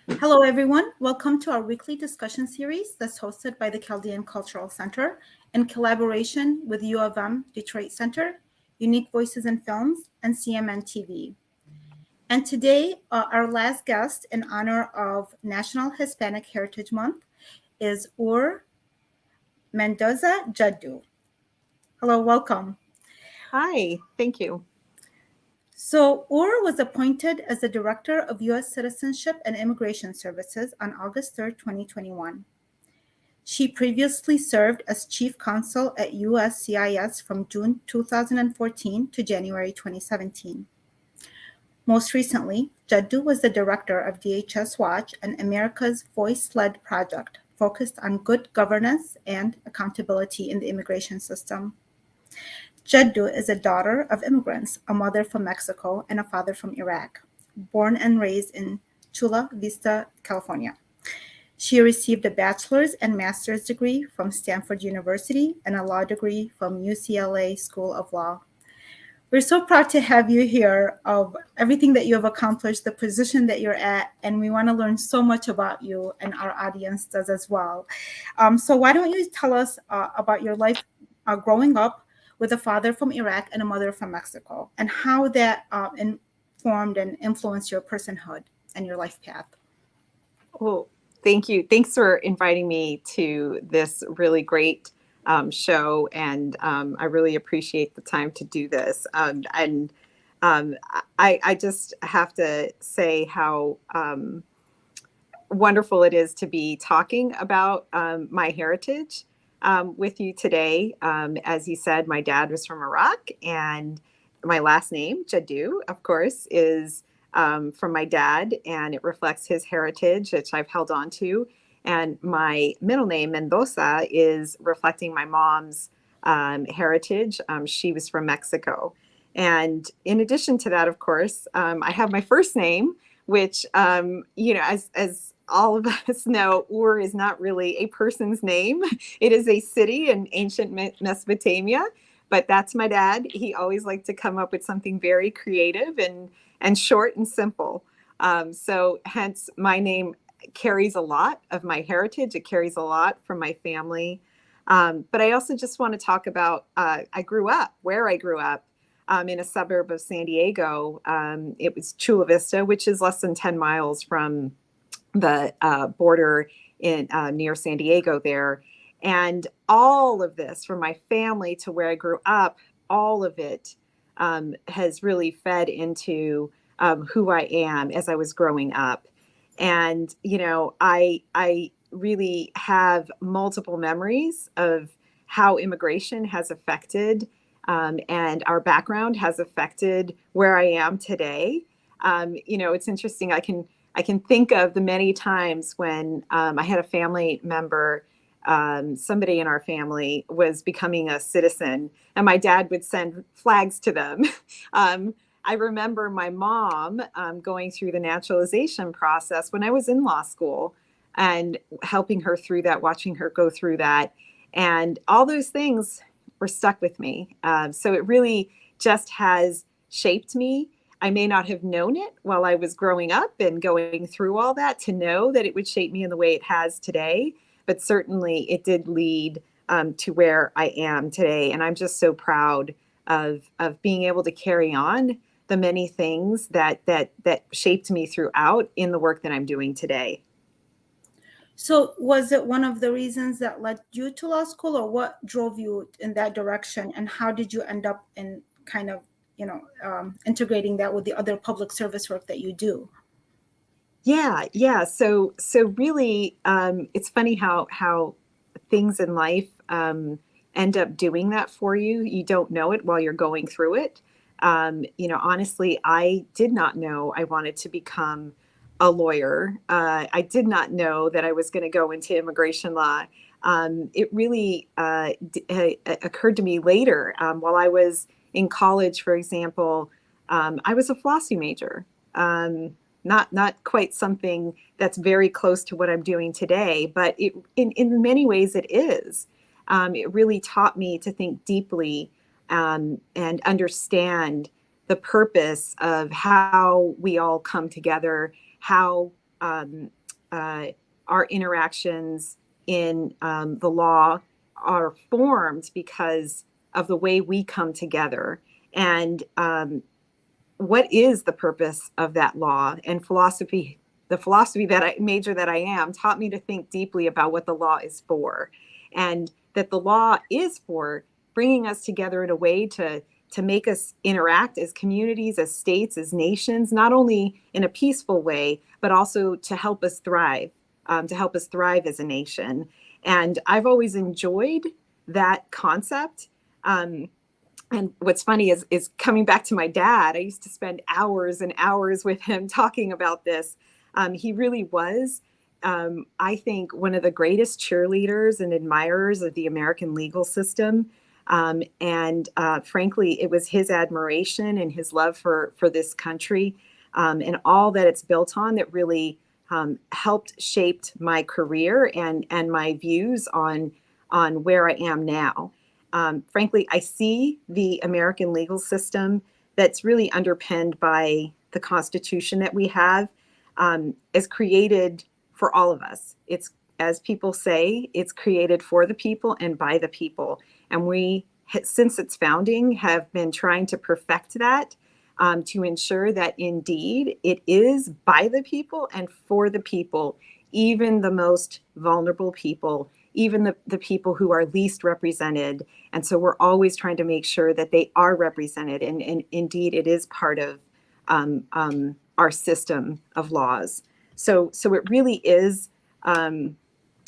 Hello, everyone. Welcome to our weekly discussion series that's hosted by the Chaldean Cultural Center in collaboration with U of M Detroit Center, Unique Voices in Films, and CMN TV. And today, our last guest in honor of National Hispanic Heritage Month is Or Mendoza Jaddou. Hello, welcome. Hi, thank you. So, Or was appointed as the Director of U.S. Citizenship and Immigration Services on August 3rd, 2021. She previously served as Chief Counsel at USCIS from June 2014 to January 2017. Most recently, Jaddou was the director of DHS Watch, an America's Voice-led project focused on good governance and accountability in the immigration system. Jaddou is a daughter of immigrants, a mother from Mexico and a father from Iraq, born and raised in Chula Vista, California. She received a bachelor's and master's degree from Stanford University and a law degree from UCLA School of Law. We're so proud to have you here, of everything that you have accomplished, the position that you're at, and we want to learn so much about you, and our audience does as well. So why don't you tell us about your life growing up with a father from Iraq and a mother from Mexico, and how that informed and influenced your personhood and your life path? Well, thank you. Thanks for inviting me to this really great show, and I really appreciate the time to do this. I just have to say how wonderful it is to be talking about my heritage with you today. As you said, my dad was from Iraq, and my last name, Jaddou, of course, is from my dad, and it reflects his heritage, which I've held on to. And my middle name, Mendoza, is reflecting my mom's heritage. She was from Mexico. And in addition to that, of course, I have my first name, which, as all of us know, Ur is not really a person's name. It is a city in ancient Mesopotamia, but that's my dad. He always liked to come up with something very creative and short and simple. So hence my name carries a lot of my heritage. It carries a lot from my family. But I also just want to talk about, where I grew up in a suburb of San Diego. It was Chula Vista, which is less than 10 miles from the border in near San Diego there. And all of this, from my family to where I grew up, all of it has really fed into who I am as I was growing up. And, I really have multiple memories of how immigration has affected and our background has affected where I am today. It's interesting. I can think of the many times when I had a family member, somebody in our family was becoming a citizen, and my dad would send flags to them. I remember my mom going through the naturalization process when I was in law school and helping her through that, watching her go through that. And all those things were stuck with me. So it really just has shaped me. I may not have known it while I was growing up and going through all that to know that it would shape me in the way it has today. But certainly it did lead to where I am today. And I'm just so proud of being able to carry on the many things that shaped me throughout in the work that I'm doing today. So was it one of the reasons that led you to law school, or what drove you in that direction? And how did you end up in kind of, integrating that with the other public service work that you do? Yeah. So really, it's funny how things in life end up doing that for you. You don't know it while you're going through it. Honestly, I did not know I wanted to become a lawyer. I did not know that I was going to go into immigration law. It really occurred to me later while I was in college, for example. I was a philosophy major. Not quite something that's very close to what I'm doing today, but in many ways it is. It really taught me to think deeply and understand the purpose of how we all come together, how um, our interactions in the law are formed because of the way we come together. And what is the purpose of that law? And philosophy, the philosophy that I am, taught me to think deeply about what the law is for, and that the law is for bringing us together in a way to make us interact as communities, as states, as nations, not only in a peaceful way, but also to help us thrive, as a nation. And I've always enjoyed that concept. And what's funny is coming back to my dad, I used to spend hours and hours with him talking about this. He really was, I think, one of the greatest cheerleaders and admirers of the American legal system. And frankly, it was his admiration and his love for this country, and all that it's built on that really helped shaped my career and my views on where I am now. Frankly, I see the American legal system that's really underpinned by the Constitution that we have, is created for all of us. It's, as people say, it's created for the people and by the people. And we, since its founding, have been trying to perfect that, to ensure that indeed it is by the people and for the people, even the most vulnerable people, even the people who are least represented. And so we're always trying to make sure that they are represented. And indeed, it is part of our system of laws. So it really is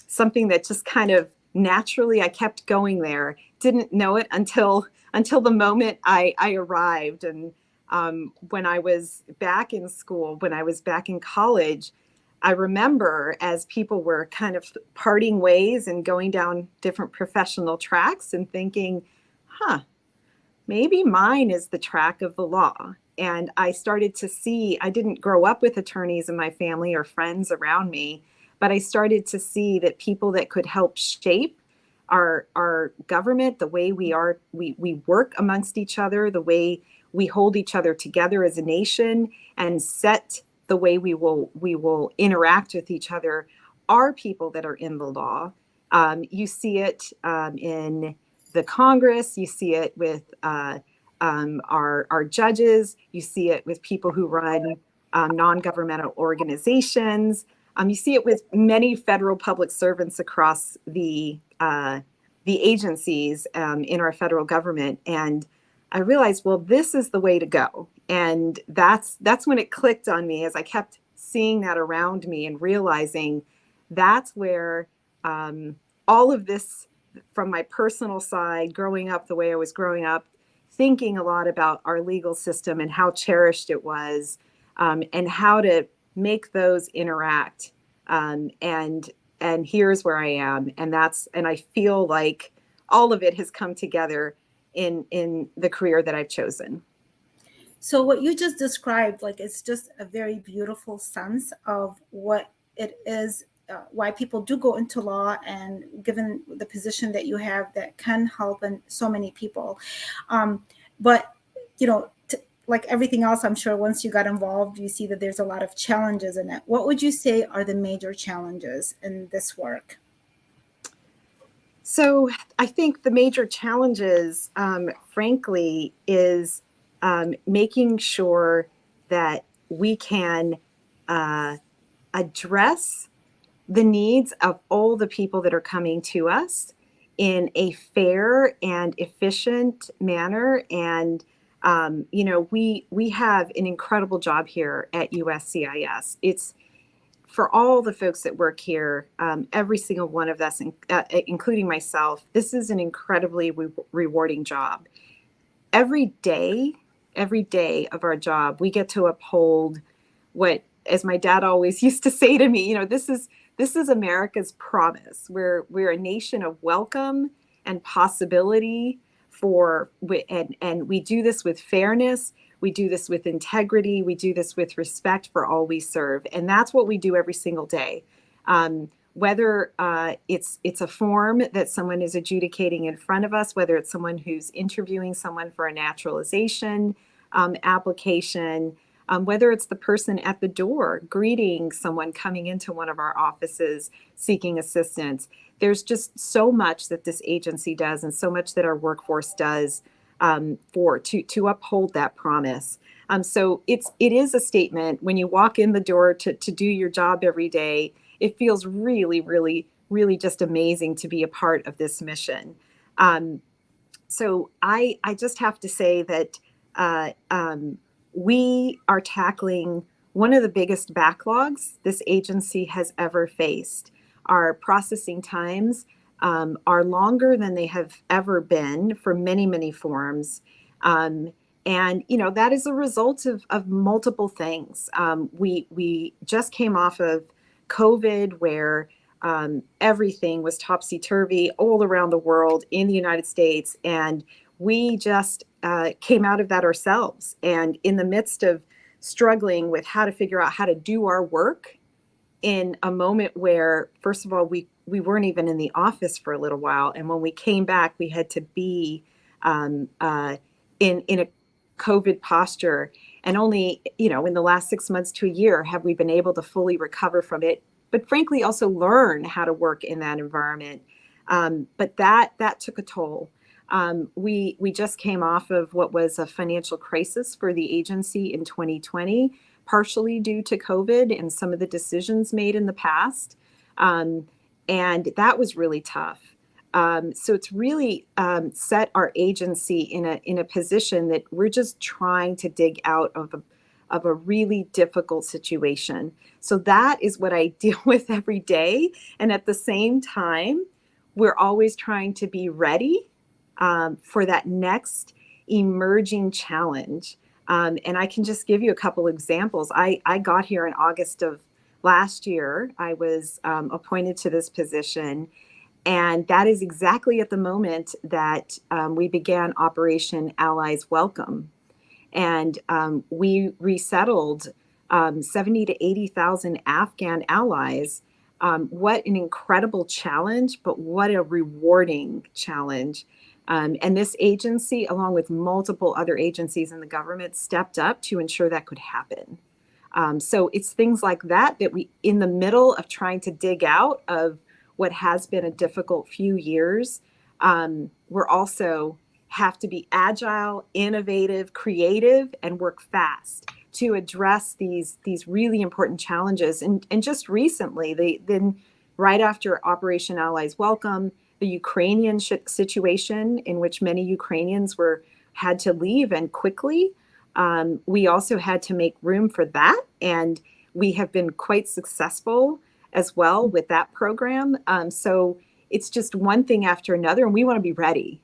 something that just kind of naturally, I kept going there. Didn't know it until the moment I arrived. And when I was back in school, when I was back in college, I remember as people were kind of parting ways and going down different professional tracks and thinking, maybe mine is the track of the law. And I started to see, I didn't grow up with attorneys in my family or friends around me, but I started to see that people that could help shape our government, the way we work amongst each other, the way we hold each other together as a nation, and set the way we will interact with each other, are people that are in the law. You see it in the Congress. You see it with our judges. You see it with people who run non-governmental organizations. You see it with many federal public servants across the agencies in our federal government. And I realized, well, this is the way to go. And that's when it clicked on me, as I kept seeing that around me and realizing that's where all of this, from my personal side, growing up the way I was growing up, thinking a lot about our legal system and how cherished it was, and how to make those interact. And here's where I am. And I feel like all of it has come together in the career that I've chosen. So what you just described, like, it's just a very beautiful sense of what it is, why people do go into law, and given the position that you have, that can help in so many people. But, like everything else, I'm sure once you got involved, you see that there's a lot of challenges in it. What would you say are the major challenges in this work? So I think the major challenges, frankly, is making sure that we can address the needs of all the people that are coming to us in a fair and efficient manner. And we have an incredible job here at USCIS. It's for all the folks that work here, every single one of us, including myself, this is an incredibly rewarding job. Every day of our job, we get to uphold what, as my dad always used to say to me, this is America's promise. We're a nation of welcome and possibility and we do this with fairness. We do this with integrity. We do this with respect for all we serve. And that's what we do every single day. Whether it's a form that someone is adjudicating in front of us, whether it's someone who's interviewing someone for a naturalization application, whether it's the person at the door greeting someone coming into one of our offices seeking assistance. There's just so much that this agency does and so much that our workforce does to uphold that promise. So it is a statement when you walk in the door to do your job every day. It feels really, really, really just amazing to be a part of this mission. So I just have to say that we are tackling one of the biggest backlogs this agency has ever faced. Our processing times are longer than they have ever been for many, many forms. And, that is a result of multiple things. We just came off of COVID where everything was topsy-turvy all around the world in the United States. And we just came out of that ourselves. And in the midst of struggling with how to figure out how to do our work in a moment where, first of all, we weren't even in the office for a little while. And when we came back, we had to be in a COVID posture. And only, in the last 6 months to a year have we been able to fully recover from it, but frankly, also learn how to work in that environment. But that took a toll. We just came off of what was a financial crisis for the agency in 2020, partially due to COVID and some of the decisions made in the past. And that was really tough. So it's really set our agency in a position that we're just trying to dig out of a really difficult situation. So that is what I deal with every day. And at the same time, we're always trying to be ready for that next emerging challenge. And I can just give you a couple examples. I got here in August of last year. I was appointed to this position. And that is exactly at the moment that we began Operation Allies Welcome. And we resettled 70 to 80,000 Afghan allies. What an incredible challenge, but what a rewarding challenge. And this agency, along with multiple other agencies in the government, stepped up to ensure that could happen. So it's things like that we, in the middle of trying to dig out of what has been a difficult few years, we're also have to be agile, innovative, creative, and work fast to address these really important challenges. And just recently, then right after Operation Allies Welcome, the Ukrainian situation in which many Ukrainians had to leave and quickly, we also had to make room for that. And we have been quite successful as well with that program. So it's just one thing after another, and we want to be ready.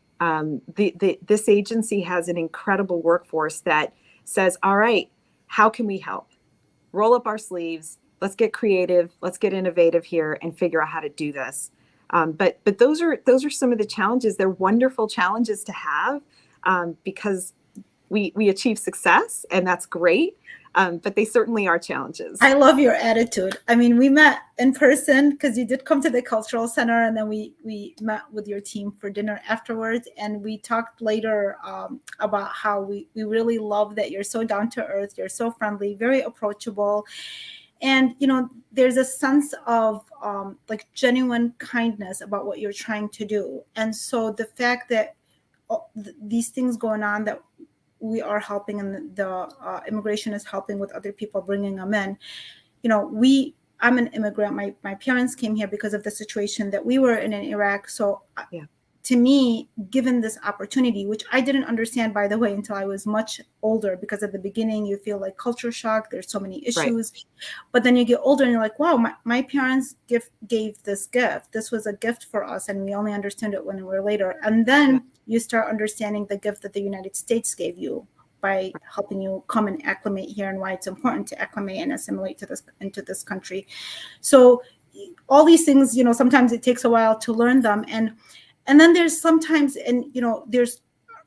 This agency has an incredible workforce that says, all right, how can we help? Roll up our sleeves. Let's get creative. Let's get innovative here and figure out how to do this. But those are some of the challenges. They're wonderful challenges to have because we achieve success, and that's great. But they certainly are challenges. I love your attitude. I mean, we met in person because you did come to the cultural center, and then we met with your team for dinner afterwards. And we talked later about how we really love that you're so down to earth, you're so friendly, very approachable. And, there's a sense of like genuine kindness about what you're trying to do. And so the fact that these things going on that we are helping, and the immigration is helping with other people, bringing them in. I'm an immigrant. My parents came here because of the situation that we were in Iraq. So to me, given this opportunity, which I didn't understand, by the way, until I was much older, because at the beginning you feel like culture shock. There's so many issues. Right. But then you get older and you're like, wow, my parents gave this gift. This was a gift for us. And we only understand it when we're later. And then you start understanding the gift that the United States gave you by helping you come and acclimate here, and why it's important to acclimate and assimilate into this country. So all these things, sometimes it takes a while to learn them. And then there's sometimes, and there's,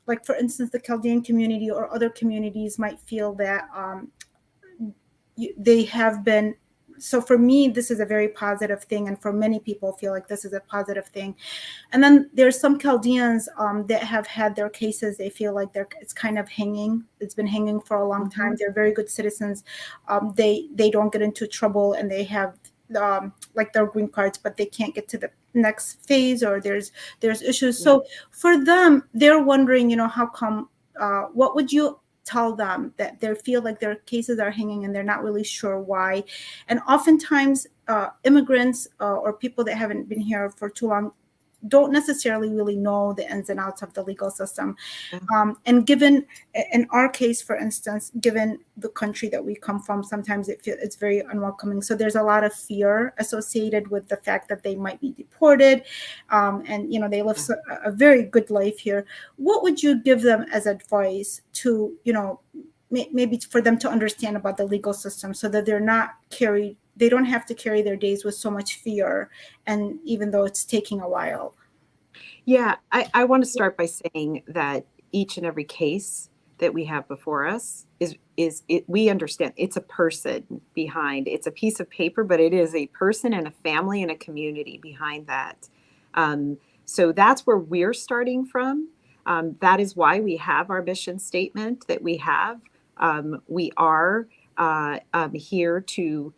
like, for instance, the Chaldean community or other communities might feel that they have been so for me, this is a very positive thing, and for many people feel like this is a positive thing. And then there's some Chaldeans that have had their cases, they feel like it's kind of hanging. It's been hanging for a long time. They're very good citizens. They don't get into trouble, and they have like their green cards, but they can't get to the next phase, or there's issues. So for them, they're wondering, how come, what would you tell them that they feel like their cases are hanging and they're not really sure why? And oftentimes immigrants or people that haven't been here for too long don't necessarily really know the ins and outs of the legal system. And given, in our case, for instance, given the country that we come from, sometimes it's very unwelcoming. So there's a lot of fear associated with the fact that they might be deported. And, they live a very good life here. What would you give them as advice to, maybe for them to understand about the legal system, so that they don't have to carry their days with so much fear, and even though it's taking a while? Yeah, I want to start by saying that each and every case that we have before us we understand it's a person behind. It's a piece of paper, but it is a person and a family and a community behind that. So that's where we're starting from. That is why we have our mission statement that we have. We are here to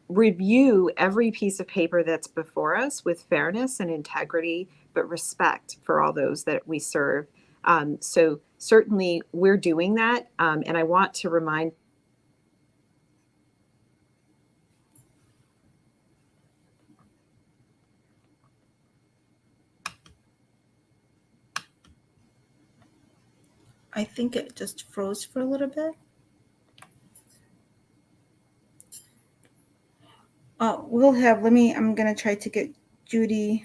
review every piece of paper that's before us with fairness and integrity, but respect for all those that we serve. So certainly we're doing that. And I want to remind I think it just froze for a little bit. I'm going to try to get Judy,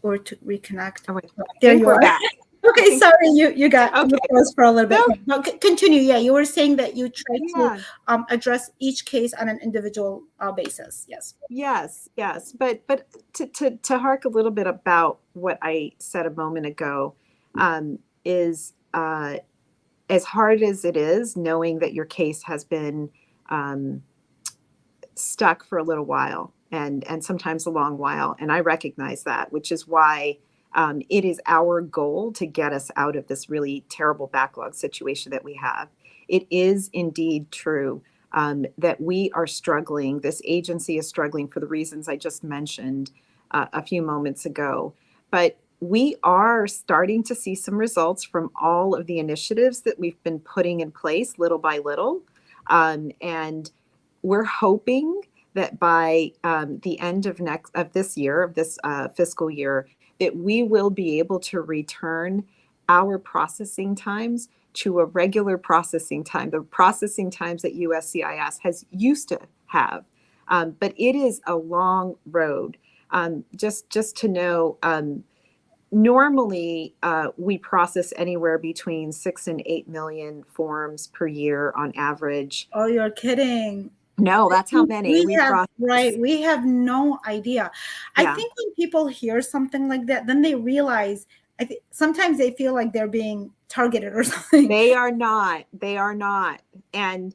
or to reconnect. Oh, wait, there you are. Back. Okay, sorry, you got okay. froze for a little bit. No, continue. Yeah, you were saying that you try to address each case on an individual basis. Yes. But to hark a little bit about what I said a moment ago, is as hard as it is, knowing that your case has been stuck for a little while, and sometimes a long while, and I recognize that, which is why it is our goal to get us out of this really terrible backlog situation that we have. It is indeed true that we are struggling. This agency is struggling for the reasons I just mentioned a few moments ago. But we are starting to see some results from all of the initiatives that we've been putting in place little by little. And we're hoping that by the end of this fiscal year, that we will be able to return our processing times to a regular processing time, the processing times that USCIS has used to have. But it is a long road. Just to know, normally we process anywhere between 6 and 8 million forms per year on average. Oh, you're kidding. No, that's how many we have. Right. We have no idea. Yeah. I think when people hear something like that, then they realize, sometimes they feel like they're being targeted or something. They are not. And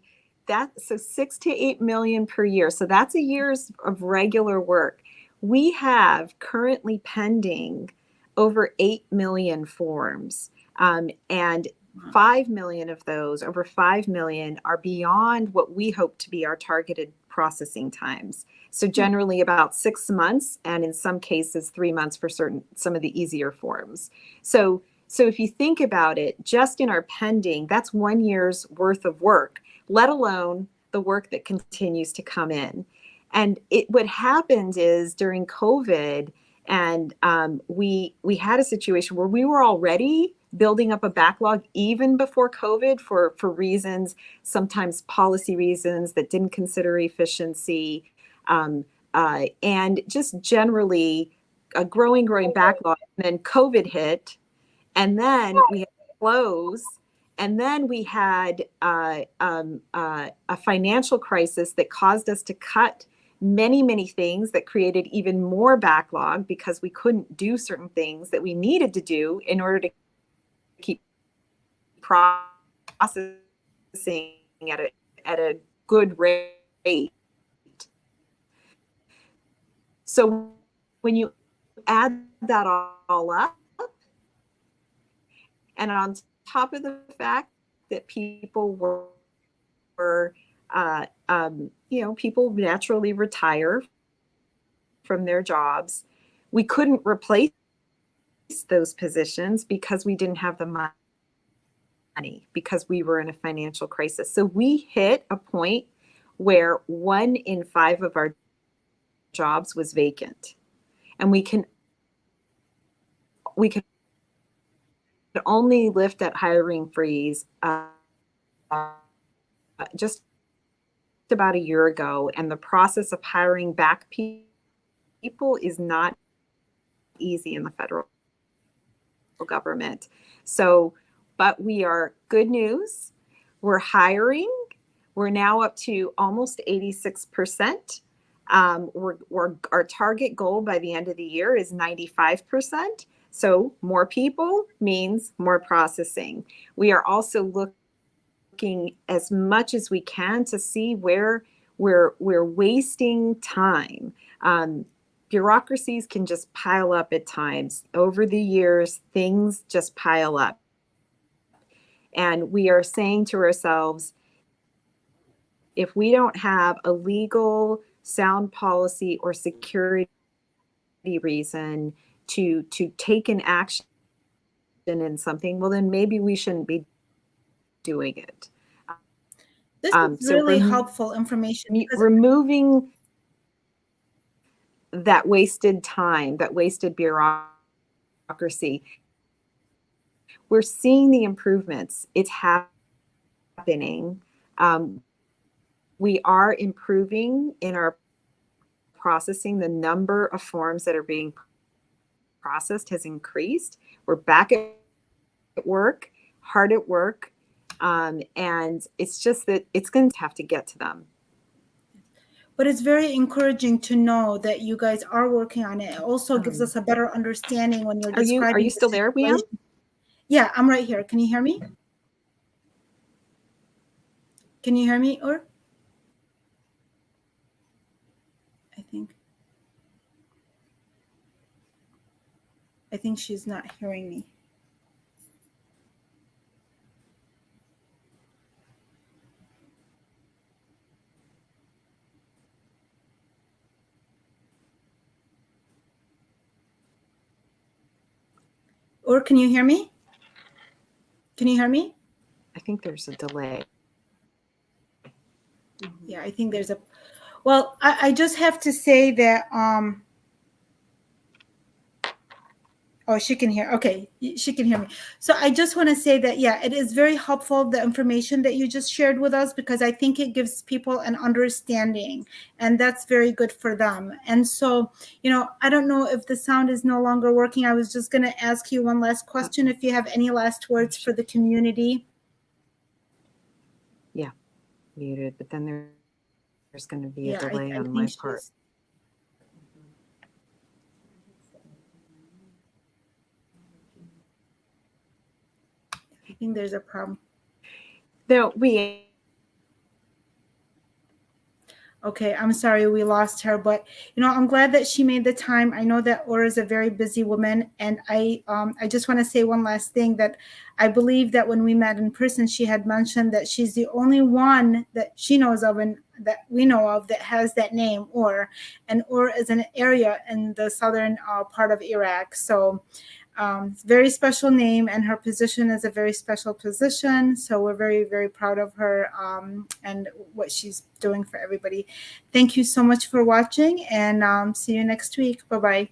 so 6 to 8 million per year. So that's a year's of regular work. We have currently pending over 8 million forms. And 5 million of those, over 5 million, are beyond what we hope to be our targeted processing times. So generally about 6 months, and in some cases 3 months for some of the easier forms. So if you think about it, just in our pending, that's 1 year's worth of work, let alone the work that continues to come in. And what happened is during COVID, and we had a situation where we were already building up a backlog even before COVID for reasons, sometimes policy reasons that didn't consider efficiency, and just generally a growing backlog. And then COVID hit, and then we had to close, and then we had a financial crisis that caused us to cut many things, that created even more backlog because we couldn't do certain things that we needed to do in order to keep processing at a good rate. So when you add that all up, and on top of the fact that people people naturally retire from their jobs, we couldn't replace those positions because we didn't have the money, because we were in a financial crisis. So we hit a point where 1 in 5 of our jobs was vacant, and we could only lift that hiring freeze just about a year ago, and the process of hiring back people is not easy in the federal government. So, but we are good news. We're hiring. We're now up to almost 86%. Our target goal by the end of the year is 95%. So more people means more processing. We are also looking as much as we can to see where we're wasting time. Bureaucracies can just pile up at times. Over the years, things just pile up. And we are saying to ourselves, if we don't have a legal, sound policy or security reason to take an action in something, well, then maybe we shouldn't be doing it. This is really helpful information. Removing that wasted time, that wasted bureaucracy. We're seeing the improvements. It's happening. We are improving in our processing. The number of forms that are being processed has increased. We're back at work, hard at work. And it's just that it's going to have to get to them. But it's very encouraging to know that you guys are working on it. It also gives us a better understanding when you're describing. Are you still there, Liam? Yeah, I'm right here. Can you hear me? Can you hear me, Or? I think she's not hearing me. Or can you hear me? Can you hear me? I think there's a delay. Yeah, I think there's a, well, I just have to say that, oh, she can hear. Okay, she can hear me. So I just want to say that, yeah, it is very helpful, the information that you just shared with us, because I think it gives people an understanding, and that's very good for them. And so, I don't know if the sound is no longer working. I was just going to ask you one last question, if you have any last words for the community. Yeah, muted, but then there's going to be a delay on my part. I think there's a problem. No, Okay, I'm sorry we lost her, but I'm glad that she made the time. I know that Or is a very busy woman, and I just want to say one last thing, that I believe that when we met in person, she had mentioned that she's the only one that she knows of and that we know of that has that name, Or, and Or is an area in the southern part of Iraq. So it's a very special name, and her position is a very special position. So we're very, very proud of her and what she's doing for everybody. Thank you so much for watching, and see you next week. Bye-bye.